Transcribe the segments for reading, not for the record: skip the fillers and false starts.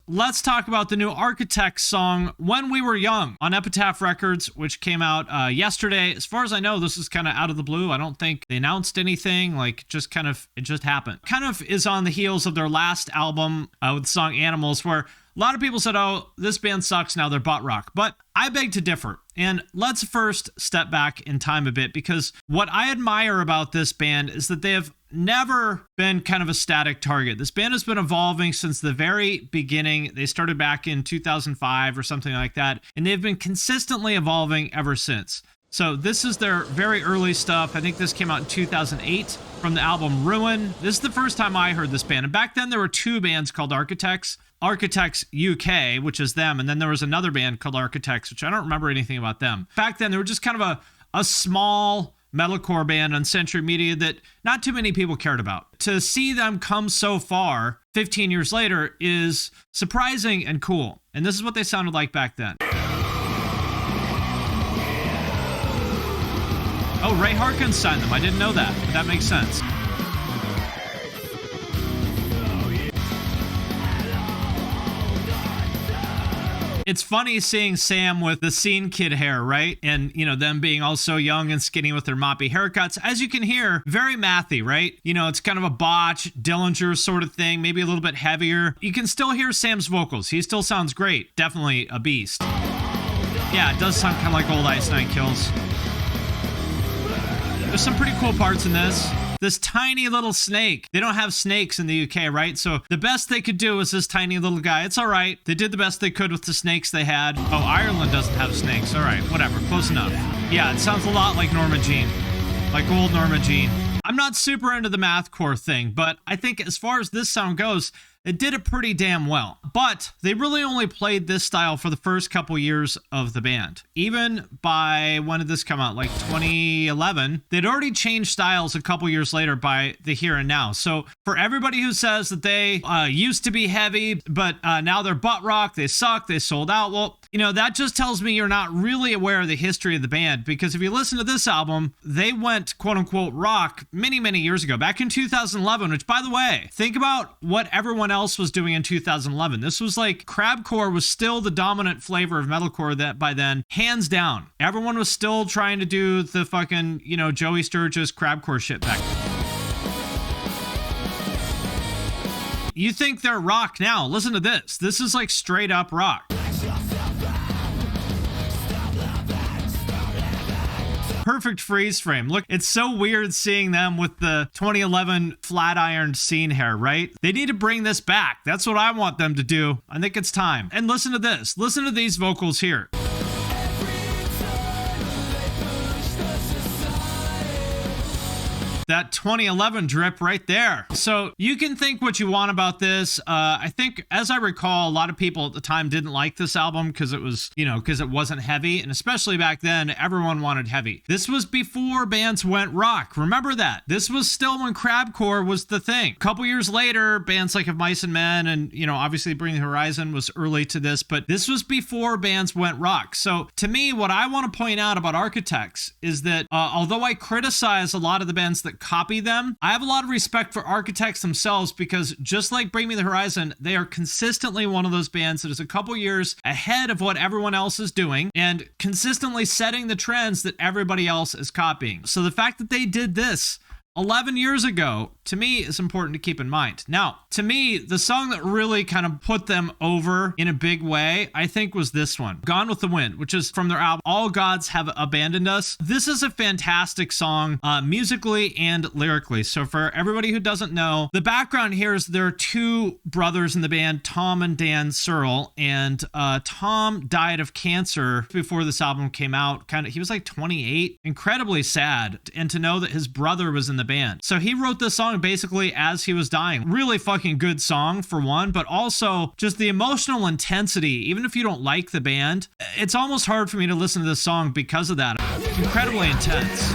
let's talk about the new Architects song, When We Were Young, on Epitaph Records, which came out yesterday. As far as I know, this is kind of out of the blue. I don't think they announced anything, like just kind of, it just happened. Kind of is on the heels of their last album with the song Animals, where a lot of people said, oh, this band sucks, now they're butt rock. But I beg to differ. And let's first step back in time a bit, because what I admire about this band is that they have never been kind of a static target. This band has been evolving since the very beginning. They started back in 2005 or something like that, and they've been consistently evolving ever since. So this is their very early stuff. I think this came out in 2008 from the album Ruin. This is the first time I heard this band. And back then there were two bands called Architects. Architects UK, which is them, and then there was another band called Architects, which I don't remember anything about them. Back then they were just kind of a small metalcore band on Century Media that not too many people cared about. To see them come so far 15 years later is surprising and cool. And this is what they sounded like back then. Oh, Ray Harkins signed them. I didn't know that, but that makes sense. It's funny seeing Sam with the scene kid hair, right? And, you know, them being all so young and skinny with their moppy haircuts. As you can hear, very mathy, right? You know, it's kind of a Botch, Dillinger sort of thing, maybe a little bit heavier. You can still hear Sam's vocals. He still sounds great. Definitely a beast. Yeah, it does sound kind of like old Ice Nine Kills. There's some pretty cool parts in this. This tiny little snake. They don't have snakes in the UK, right? So the best they could do was this tiny little guy. It's all right. They did the best they could with the snakes they had. Oh, Ireland doesn't have snakes. All right, whatever. Close enough. Yeah, it sounds a lot like Norma Jean. Like old Norma Jean. I'm not super into the mathcore thing, but I think as far as this sound goes, it did it pretty damn well. But they really only played this style for the first couple years of the band. Even by, when did this come out? Like 2011. They'd already changed styles a couple years later by the Here and Now. So for everybody who says that they used to be heavy, but now they're butt rock, they suck, they sold out, well, you know, that just tells me you're not really aware of the history of the band. Because if you listen to this album, they went quote unquote rock many, many years ago, back in 2011, which, by the way, think about what everyone else was doing in 2011. This was like, crabcore was still the dominant flavor of metalcore that by then, hands down. Everyone was still trying to do the fucking, you know, Joey Sturgis crabcore shit back then. You think they're rock now? Listen to this. This is like straight up rock. Perfect freeze frame. Look, it's so weird seeing them with the 2011 flat ironed scene hair, right? They need to bring this back. That's what I want them to do. I think it's time. And listen to this. Listen to these vocals here. That 2011 drip right there. So you can think what you want about this. I think, as I recall, a lot of people at the time didn't like this album because it was, you know, because it wasn't heavy. And especially back then, everyone wanted heavy. This was before bands went rock. Remember that. This was still when crabcore was the thing. A couple years later, bands like Of Mice and Men and, you know, obviously Bring the Horizon was early to this, but this was before bands went rock. So to me, what I want to point out about Architects is that although I criticize a lot of the bands that copy them, I have a lot of respect for Architects themselves, because just like Bring Me the Horizon, they are consistently one of those bands that is a couple years ahead of what everyone else is doing and consistently setting the trends that everybody else is copying. So the fact that they did this 11 years ago, to me, is important to keep in mind. Now, to me, the song that really kind of put them over in a big way, I think, was this one, Gone with the Wind, which is from their album, All Gods Have Abandoned Us. This is a fantastic song, musically and lyrically. So for everybody who doesn't know, the background here is there are two brothers in the band, Tom and Dan Searle, and Tom died of cancer before this album came out. He was like 28. Incredibly sad. And to know that his brother was in the band. So he wrote this song basically as he was dying. Really fucking good song for one, but also just the emotional intensity. Even if you don't like the band, it's almost hard for me to listen to this song because of that. Incredibly intense.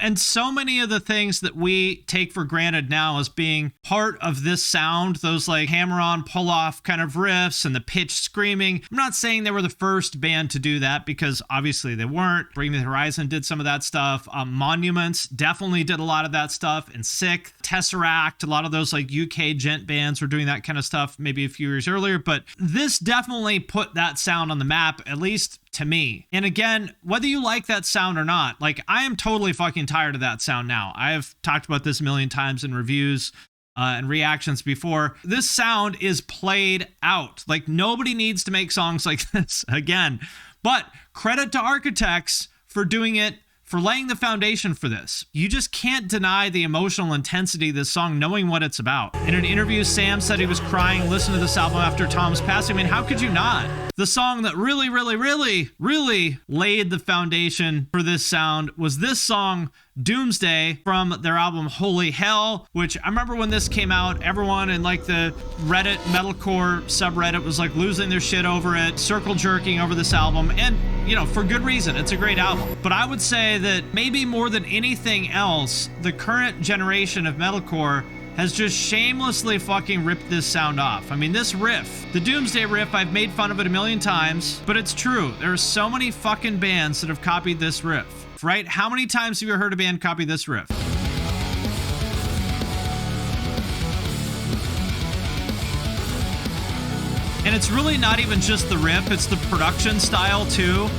And so many of the things that we take for granted now as being part of this sound, those like hammer-on, pull-off kind of riffs and the pitch screaming. I'm not saying they were the first band to do that, because obviously they weren't. Bring Me the Horizon did some of that stuff. Monuments definitely did a lot of that stuff. And Sick, Tesseract, a lot of those like UK gent bands were doing that kind of stuff maybe a few years earlier. But this definitely put that sound on the map, at least to me. And again, whether you like that sound or not, like I am totally fucking tired of that sound now. I have talked about this a million times in reviews and reactions before. This sound is played out. Like nobody needs to make songs like this again. But credit to Architects for doing it, for laying the foundation for this. You just can't deny the emotional intensity of this song, knowing what it's about. In an interview, Sam said he was crying listening to this album after Tom's passing. I mean, how could you not? The song that really laid the foundation for this sound was this song, Doomsday, from their album Holy Hell, which I remember when this came out, everyone in like the Reddit metalcore subreddit was like losing their shit over it, circle jerking over this album, and you know, for good reason. It's a great album. But I would say that maybe more than anything else, the current generation of metalcore has just shamelessly fucking ripped this sound off. I mean, this riff, the Doomsday riff, I've made fun of it a million times, but it's true. There are so many fucking bands that have copied this riff, right? How many times have you heard a band copy this riff? And it's really not even just the riff, it's the production style too.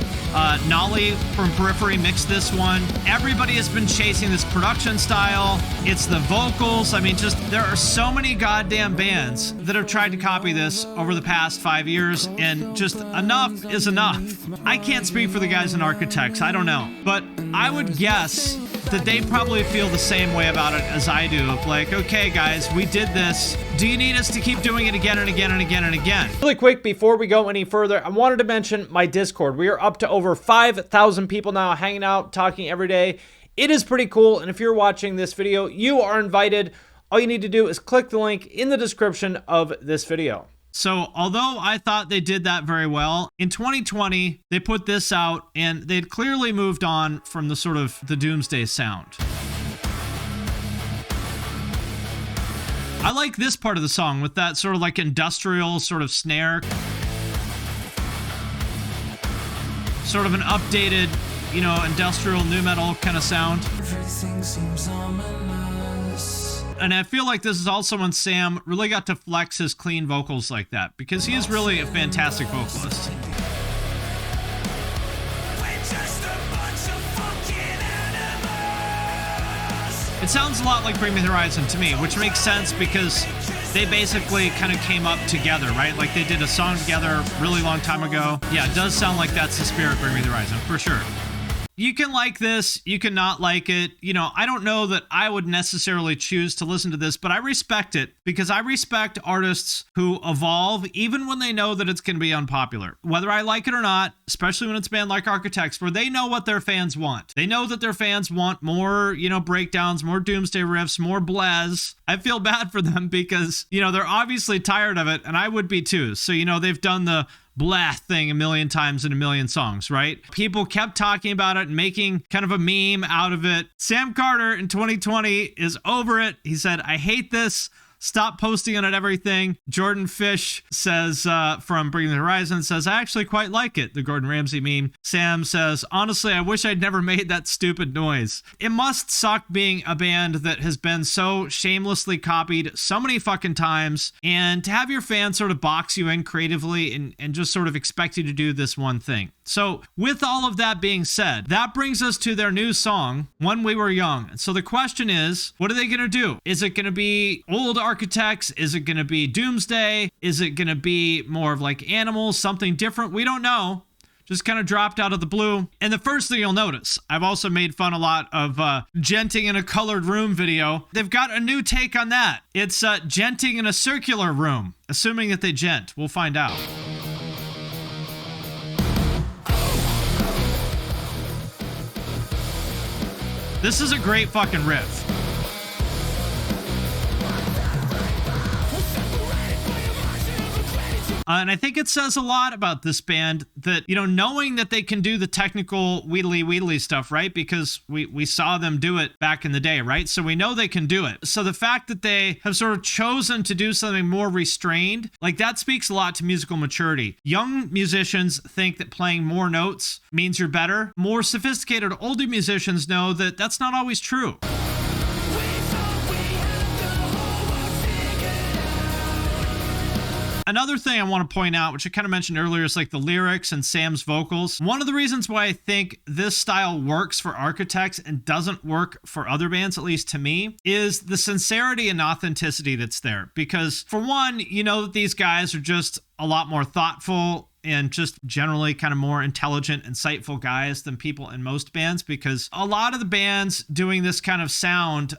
Nolly from Periphery mixed this one. Everybody has been chasing this production style. It's the vocals. I mean, just there are so many goddamn bands that have tried to copy this over the past 5 years, and just enough is enough. I can't speak for the guys in Architects, I don't know. But I would guess that they probably feel the same way about it as I do, of like, okay guys, we did this. Do you need us to keep doing it again and again and again and again? Really quick, before we go any further, I wanted to mention my Discord. We are up to over 5,000 people now hanging out, talking every day. It is pretty cool, and if you're watching this video, you are invited. All you need to do is click the link in the description of this video. So although I thought they did that very well, in 2020, they put this out and they'd clearly moved on from the sort of the Doomsday sound. I like this part of the song with that sort of like industrial sort of snare. Sort of an updated, you know, industrial nu metal kind of sound. Everything seems ominous. And I feel like this is also when Sam really got to flex his clean vocals like that, because he is really a fantastic vocalist. It sounds a lot like Bring Me the Horizon to me, which makes sense because they basically kind of came up together, right? Like they did a song together a really long time ago. Yeah, it does sound like that's the spirit of Bring Me the Horizon, for sure. You can like this, you can not like it. You know, I don't know that I would necessarily choose to listen to this, but I respect it because I respect artists who evolve even when they know that it's going to be unpopular. Whether I like it or not, especially when it's a band like Architects, where they know what their fans want. They know that their fans want more, you know, breakdowns, more Doomsday riffs, more blehs. I feel bad for them because, you know, they're obviously tired of it, and I would be too. So, you know, they've done the blah thing a million times in a million songs, right? People kept talking about it and making kind of a meme out of it. Sam Carter in 2020 is over it. He said, I hate this. Stop posting on it, everything. Jordan Fish says, from Bring the Horizon, says, I actually quite like it, the Gordon Ramsay meme. Sam says, honestly, I wish I'd never made that stupid noise. It must suck being a band that has been so shamelessly copied so many fucking times, and to have your fans sort of box you in creatively and just sort of expect you to do this one thing. So with all of that being said, that brings us to their new song, When We Were Young. So the question is, what are they going to do? Is it going to be old Architects? Is it going to be Doomsday? Is it going to be more of like Animals, something different? We don't know. Just kind of dropped out of the blue. And the first thing you'll notice, I've also made fun a lot of genting in a colored room video. They've got a new take on that. It's genting in a circular room, assuming that they gent. We'll find out. This is a great fucking riff. And I think it says a lot about this band that, you know, knowing that they can do the technical wheedly stuff, right? Because we saw them do it back in the day, right? So we know they can do it. So the fact that they have sort of chosen to do something more restrained, like that speaks a lot to musical maturity. Young musicians think that playing more notes means you're better. More sophisticated older musicians know that that's not always true. Another thing I want to point out, which I kind of mentioned earlier, is like the lyrics and Sam's vocals. One of the reasons why I think this style works for Architects and doesn't work for other bands, at least to me, is the sincerity and authenticity that's there. Because for one, you know that these guys are just a lot more thoughtful and just generally kind of more intelligent, insightful guys than people in most bands, because a lot of the bands doing this kind of sound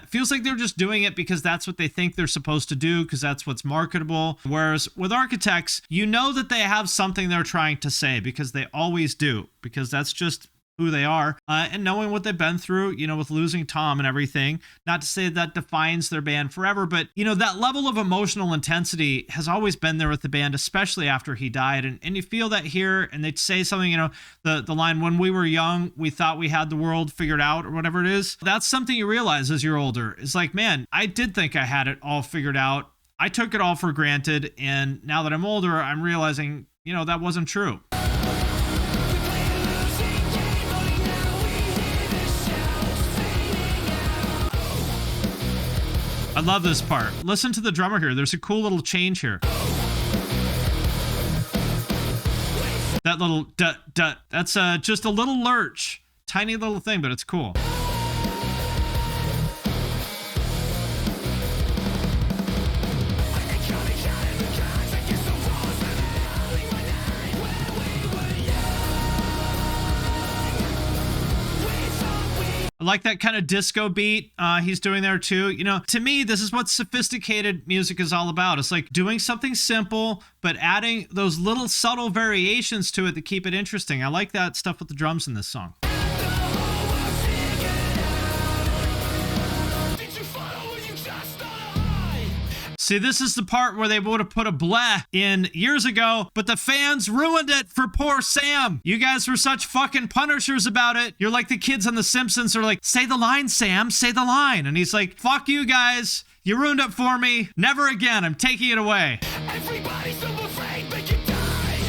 feels like they're just doing it because that's what they think they're supposed to do, because that's what's marketable. Whereas with Architects, you know that they have something they're trying to say, because they always do, because that's just who they are, and knowing what they've been through, you know, with losing Tom and everything. Not to say that defines their band forever, but, you know, that level of emotional intensity has always been there with the band, especially after he died. And you feel that here, and they say something, you know, the line, when we were young, we thought we had the world figured out, or whatever it is. That's something you realize as you're older. It's like, man, I did think I had it all figured out. I took it all for granted. And now that I'm older, I'm realizing, you know, that wasn't true. I love this part. Listen to the drummer here. There's a cool little change here. That little dut. That's just a little lurch. Tiny little thing, but it's cool. I like that kind of disco beat he's doing there too. You know, to me, this is what sophisticated music is all about. It's like doing something simple, but adding those little subtle variations to it to keep it interesting. I like that stuff with the drums in this song. See, this is the part where they would have put a blegh in years ago, but the fans ruined it for poor Sam. You guys were such fucking punishers about it. You're like the kids on The Simpsons are like, say the line, Sam, say the line. And he's like, fuck you guys. You ruined it for me. Never again. I'm taking it away. Everybody's so afraid they can die,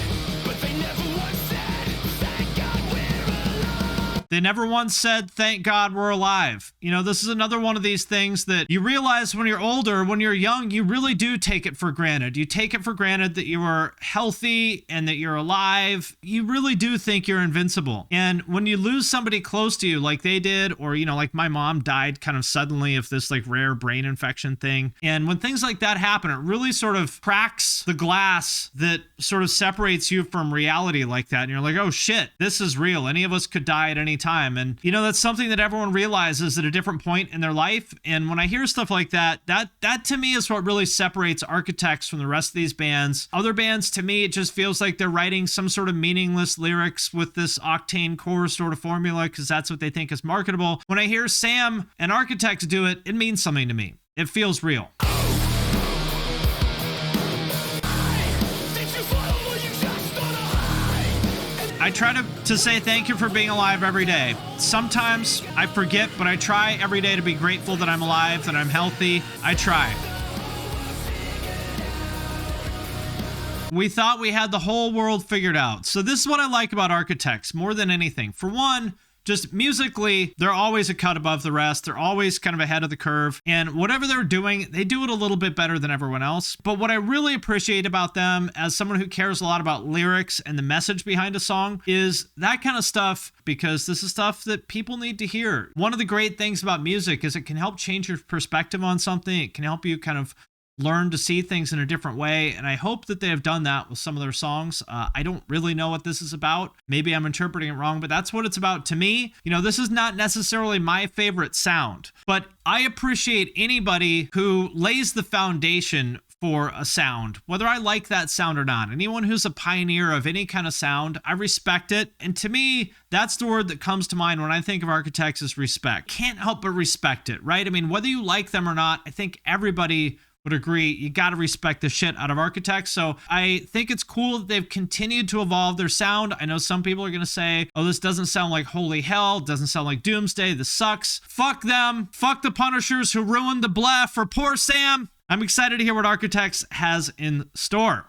but they never once said, thank God we're alive. They never once said, thank God we're alive. You know, this is another one of these things that you realize when you're older, when you're young, you really do take it for granted. You take it for granted that you are healthy and that you're alive. You really do think you're invincible. And when you lose somebody close to you like they did, or, you know, like my mom died kind of suddenly of this like rare brain infection thing. And when things like that happen, it really sort of cracks the glass that sort of separates you from reality like that. And you're like, oh shit, this is real. Any of us could die at any time. And, you know, that's something that everyone realizes at a different point in their life. And when I hear stuff like that, that to me is what really separates Architects from the rest of these bands. Other bands, to me, it just feels like they're writing some sort of meaningless lyrics with this octane core sort of formula because that's what they think is marketable. When I hear Sam and Architects do it, it means something to me. It feels real. I try to say thank you for being alive every day. Sometimes I forget, but I try every day to be grateful that I'm alive, that I'm healthy. I try. We thought we had the whole world figured out. So this is what I like about Architects more than anything. For one, just musically, they're always a cut above the rest. They're always kind of ahead of the curve. And whatever they're doing, they do it a little bit better than everyone else. But what I really appreciate about them, as someone who cares a lot about lyrics and the message behind a song, is that kind of stuff, because this is stuff that people need to hear. One of the great things about music is it can help change your perspective on something. It can help you kind of learn to see things in a different way, and I hope that they have done that with some of their songs. I don't really know what this is about. Maybe I'm interpreting it wrong, but that's what it's about to me. You know, this is not necessarily my favorite sound, but I appreciate anybody who lays the foundation for a sound, whether I like that sound or not. Anyone who's a pioneer of any kind of sound, I respect it. And to me, that's the word that comes to mind when I think of Architects is respect. Can't help but respect it, right? I mean, whether you like them or not, I think everybody would agree, you got to respect the shit out of Architects. So I think it's cool that they've continued to evolve their sound. I know some people are going to say, oh, this doesn't sound like Holy Hell, doesn't sound like Doomsday, this sucks. Fuck them. Fuck the Punishers who ruined the blegh for poor Sam. I'm excited to hear what Architects has in store.